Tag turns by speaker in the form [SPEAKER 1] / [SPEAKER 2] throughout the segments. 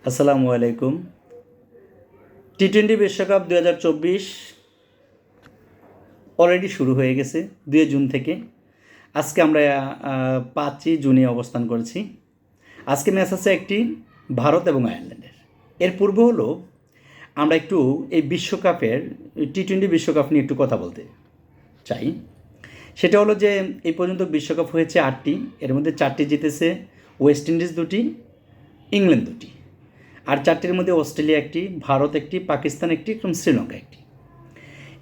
[SPEAKER 1] আসসালামু আলাইকুম। টি-20 বিশ্বকাপ 2024 অলরেডি শুরু হয়ে গেছে 2 জুন থেকে। আজকে আমরা 5ই জুনে অবস্থান করেছি। আজকে ম্যাচ আছে একটি ভারত এবং আয়ারল্যান্ডের। এর পূর্ব হলো আমরা একটু এই বিশ্বকাপের টি-20 বিশ্বকাপ নিয়ে একটু কথা বলতে চাই। সেটা হলো যে এই পর্যন্ত বিশ্বকাপ হয়েছে 8টি, এর মধ্যে 4টি জিতেছে ওয়েস্ট ইন্ডিজ 2টি, ইংল্যান্ড 2টি, আর 4টির মধ্যে অস্ট্রেলিয়া একটি, ভারত একটি, পাকিস্তান একটি এবং শ্রীলঙ্কা একটি।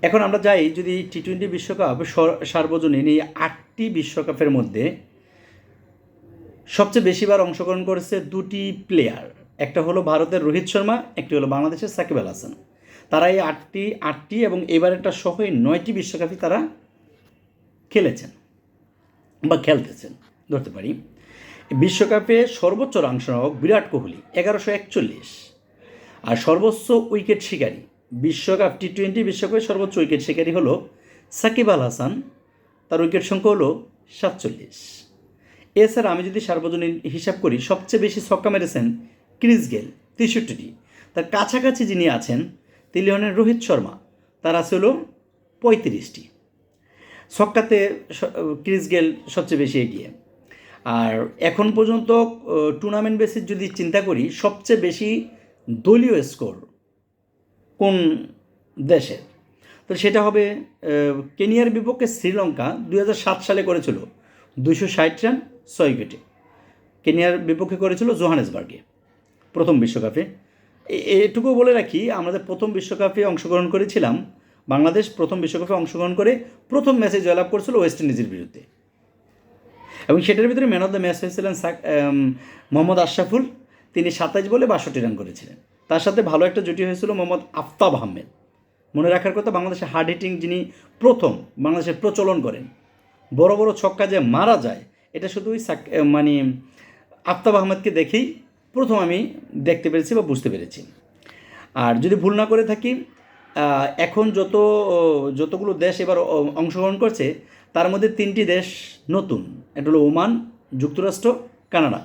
[SPEAKER 1] এখন আমরা যাই যদি টি-20 বিশ্বকাপ সার্বজনীন এই 8টি বিশ্বকাপের মধ্যে সবচেয়ে বেশিবার অংশগ্রহণ করেছে 2টি প্লেয়ার। একটা হলো ভারতের রোহিত শর্মা, একটি হলো বাংলাদেশের সাকিব আল হাসান। তারা এই আটটি এবং এবারেরটা সহ এই 9টি বিশ্বকাপই তারা খেলেছেন বা খেলতেছেন ধরতে পারি। বিশ্বকাপে সর্বোচ্চ রান সংগ্রাহক বিরাট কোহলি 1141, আর সর্বোচ্চ উইকেট শিকারী বিশ্বকাপ টি-20 বিশ্বকাপে সর্বোচ্চ উইকেট শিকারী হলো সাকিব আল হাসান, তার উইকেট সংখ্যা হলো 47। এছাড়া আমি যদি সার্বজনীন হিসাব করি সবচেয়ে বেশি ছক্কা মেরেছেন ক্রিস গেল 63টি, তার কাছাকাছি যিনি আছেন তিনি হলেন রোহিত শর্মা, তার আছে হলো 35টি। ছক্কাতে ক্রিস গেল সবচেয়ে বেশি এগিয়ে। আর এখন পর্যন্ত টুর্নামেন্ট বেসিস যদি চিন্তা করি সবচেয়ে বেশি দলীয় স্কোর কোন দেশের, তো সেটা হবে কেনিয়ার বিপক্ষে শ্রীলঙ্কা 2007 সালে করেছিল 260 রান 6 উইকেটে। কেনিয়ার বিপক্ষে করেছিল জোহানেসবার্গে প্রথম বিশ্বকাপে। এটুকু বলে রাখি, আমাদের প্রথম বিশ্বকাপে অংশগ্রহণ করেছিলাম, বাংলাদেশ প্রথম বিশ্বকাপে অংশগ্রহণ করে প্রথম ম্যাচে জয়লাভ করেছিল ওয়েস্ট ইন্ডিজের বিরুদ্ধে, এবং সেটার ভিতরে ম্যান অফ দ্য ম্যাচ হয়েছিলেন মোহাম্মদ আশরাফুল। তিনি 27 বলে 62 রান করেছিলেন। তার সাথে ভালো একটা জুটি হয়েছিল মোহাম্মদ আফতাব আহমেদ। মনে রাখার কথা, বাংলাদেশের হার্ড হিটিং যিনি প্রথম বাংলাদেশের প্রচলন করেন, বড় বড় ছক্কা যে মারা যায়, এটা শুধু মানে আফতাব আহমেদকে দেখেই প্রথম আমি দেখতে পেরেছি বা বুঝতে পেরেছি। আর যদি ভুল না করে থাকি, এখন যতগুলো দেশ এবার অংশগ্রহণ করছে তার মধ্যে 3টি দেশ নতুন, এটা হলো ওমান, যুক্তরাষ্ট্র, কানাডা।